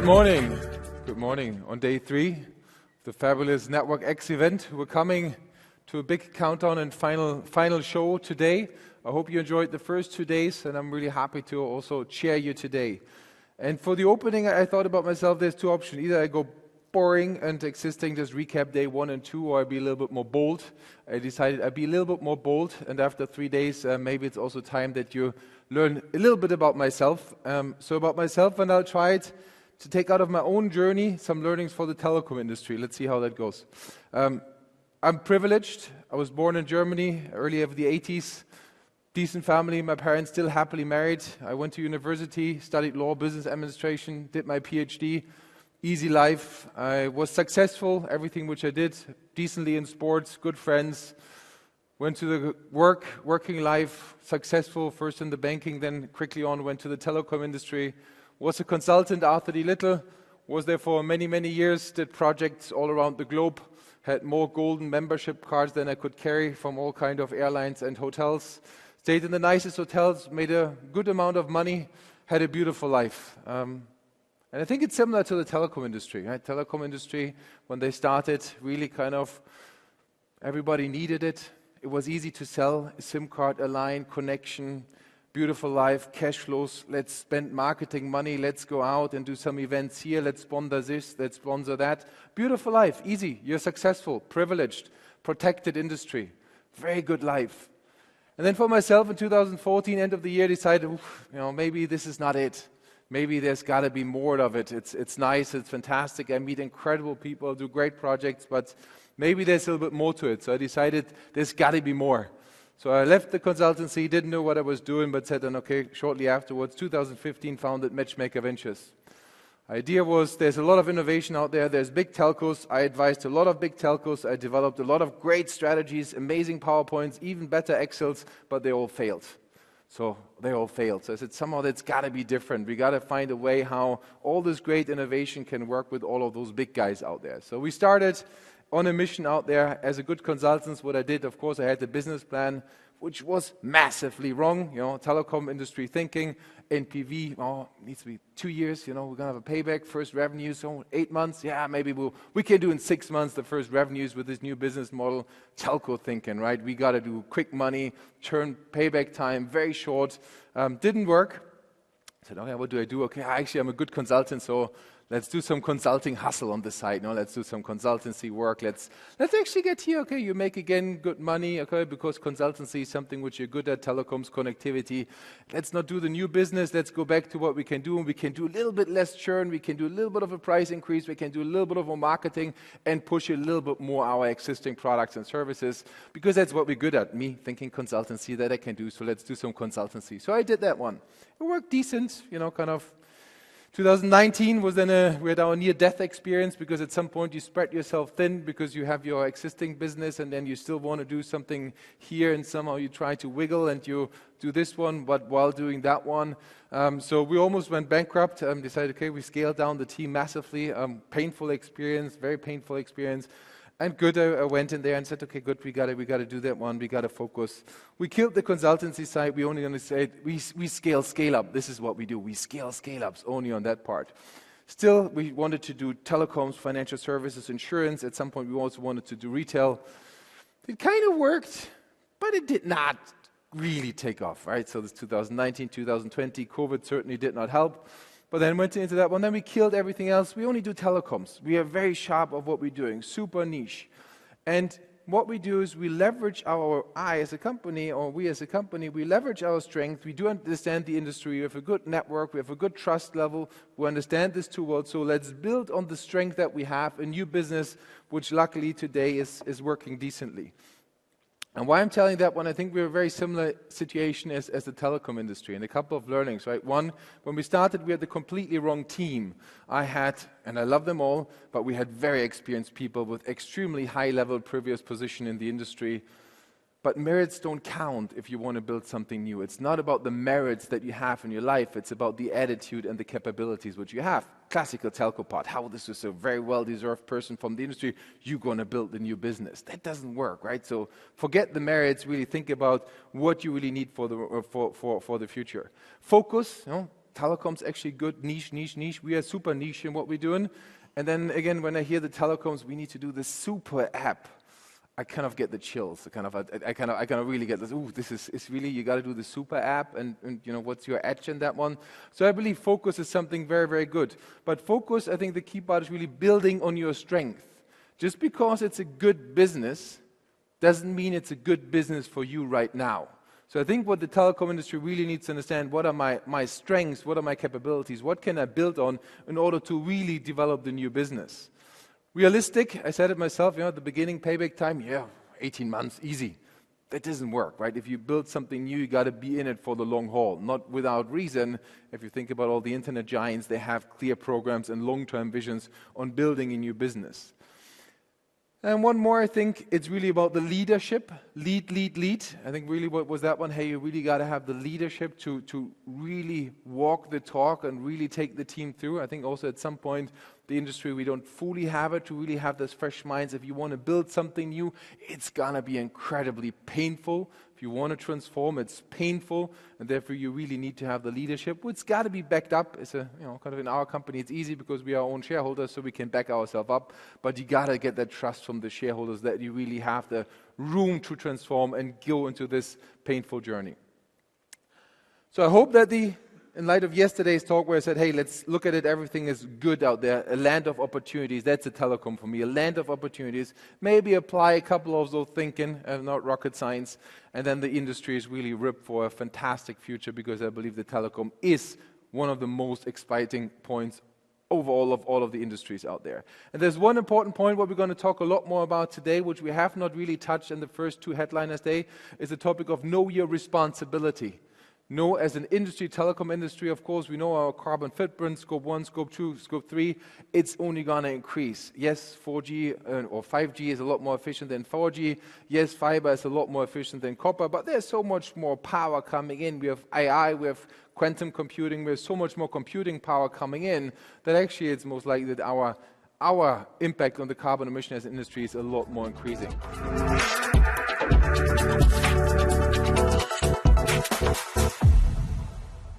Good morning. Good morning. On day 3, the fabulous NetworkX event, we're coming to a big countdown and final show today. I hope you enjoyed the first 2 days, and I'm really happy to also chair you today. And for the opening, I thought about myself, there's 2 options. Either I go boring and existing, just recap day 1 and 2, or I be a little bit more bold. I decided I'd be a little bit more bold, and after 3 days, maybe it's also time that you learn a little bit about myself. So about myself, and I'll try to take out of my own journey some learnings for the telecom industry. Let's see how that goes. I'm privileged. I was born in Germany, early of the 80s. Decent family, my parents still happily married. I went to university, studied law, business administration, did my PhD. Easy life. I was successful, everything which I did, decently in sports, good friends. Went to the working life, successful, first in the banking, then quickly on went to the telecom industry. Was a consultant after the little, was there for many, many years, did projects all around the globe, had more golden membership cards than I could carry from all kind of airlines and hotels. Stayed in the nicest hotels, made a good amount of money, had a beautiful life. And I think it's similar to the telecom industry, right? Telecom industry, when they started, really kind of, everybody needed it. It was easy to sell, a SIM card, a line, connection, beautiful life, cash flows. Let's spend marketing money. Let's go out and do some events here. Let's sponsor this, let's sponsor that. Beautiful life, easy. You're successful, privileged, protected industry. Very good life. And then for myself in 2014, end of the year, decided, maybe this is not it. Maybe there's got to be more of it. It's nice, it's fantastic. I meet incredible people, do great projects, but maybe there's a little bit more to it. So I decided there's got to be more. So I left the consultancy, didn't know what I was doing, but said then, okay, shortly afterwards, 2015, founded Matchmaker Ventures. Idea was there's a lot of innovation out there. There's big telcos. I advised a lot of big telcos. I developed a lot of great strategies, amazing PowerPoints, even better Excels, but they all failed. So I said, somehow that's got to be different. We got to find a way how all this great innovation can work with all of those big guys out there. So we started on a mission out there as a good consultant. What I did, of course, I had the business plan, which was massively wrong. Telecom industry thinking, NPV, needs to be 2 years. We're going to have a payback, first revenues, so 8 months. Yeah, maybe we can do in 6 months the first revenues with this new business model. Telco thinking, right? We got to do quick money, churn, payback time, very short. Didn't work. I said, okay, what do I do? Okay, actually, I'm a good consultant, so let's do some consulting hustle on the side. Let's do some consultancy work. Let's actually get here. Okay, you make again good money. Okay, because consultancy is something which you're good at. Telecoms, connectivity. Let's not do the new business. Let's go back to what we can do. We can do a little bit less churn. We can do a little bit of a price increase. We can do a little bit of more marketing and push a little bit more our existing products and services because that's what we're good at. Me thinking consultancy that I can do. So let's do some consultancy. So I did that one. It worked decent. Kind of. 2019 was then we had our near-death experience because at some point you spread yourself thin because you have your existing business and then you still want to do something here and somehow you try to wiggle and you do this one but while doing that one. So we almost went bankrupt, decided, okay, we scaled down the team massively, painful experience, very painful experience. And good, I went in there and said, okay, good, we got to do that one. We got to focus. We killed the consultancy side. We only going to say we scale up. This is what we do. We scale ups only on that part. Still, we wanted to do telecoms, financial services, insurance. At some point, we also wanted to do retail. It kind of worked, but it did not really take off, right? So this 2019, 2020, COVID certainly did not help. But then went into that one. Then we killed everything else. We only do telecoms. We are very sharp of what we're doing, super niche. And what we do is we leverage as a company, we leverage our strength. We do understand the industry. We have a good network. We have a good trust level. We understand this too well. So let's build on the strength that we have, a new business, which luckily today is working decently. And why I'm telling that one, I think we're a very similar situation as the telecom industry, and a couple of learnings, right? One, when we started, we had the completely wrong team. And I love them all, but we had very experienced people with extremely high-level previous position in the industry. But merits don't count if you want to build something new. It's not about the merits that you have in your life. It's about the attitude and the capabilities which you have. Classical telco part. How this is a very well-deserved person from the industry. You're going to build the new business. That doesn't work, right? So forget the merits. Really think about what you really need for the future. Focus. telecom's actually good, niche. We are super niche in what we're doing. And then again, when I hear the telecoms, we need to do the super app, I kind of get the chills. I kind of really get this. Ooh, this is really, you got to do the super app, and you know, what's your edge in that one? So I believe focus is something very, very good. But focus, I think the key part is really building on your strength. Just because it's a good business doesn't mean it's a good business for you right now. So I think what the telecom industry really needs to understand, what are my strengths, what are my capabilities, what can I build on in order to really develop the new business. Realistic, I said it myself, at the beginning, payback time, 18 months, easy. That doesn't work, right? If you build something new, you got to be in it for the long haul. Not without reason. If you think about all the internet giants, they have clear programs and long-term visions on building a new business. And one more, I think it's really about the leadership. Lead. I think really what was that one? Hey, you really got to have the leadership to really walk the talk and really take the team through. I think also at some point, the industry, we don't fully have it to really have those fresh minds. If you want to build something new, it's going to be incredibly painful. If you want to transform, it's painful, and therefore you really need to have the leadership. It's got to be backed up. It's kind of in our company, it's easy because we are our own shareholders, so we can back ourselves up. But you got to get that trust from the shareholders that you really have the room to transform and go into this painful journey. So I hope that in light of yesterday's talk where I said, hey, let's look at it, everything is good out there, a land of opportunities, that's a telecom for me, a land of opportunities. Maybe apply a couple of those thinking, not rocket science, and then the industry is really ripped for a fantastic future, because I believe the telecom is one of the most exciting points overall of all of the industries out there. And there's one important point what we're going to talk a lot more about today, which we have not really touched in the first two headliners day, is the topic of know your responsibility. No, as an industry, telecom industry, of course, we know our carbon footprint, scope 1, scope 2, scope 3, it's only going to increase. Yes, 4G or 5G is a lot more efficient than 4G. Yes, fiber is a lot more efficient than copper, but there's so much more power coming in. We have AI, we have quantum computing, we have so much more computing power coming in that actually it's most likely that our impact on the carbon emission as an industry is a lot more increasing.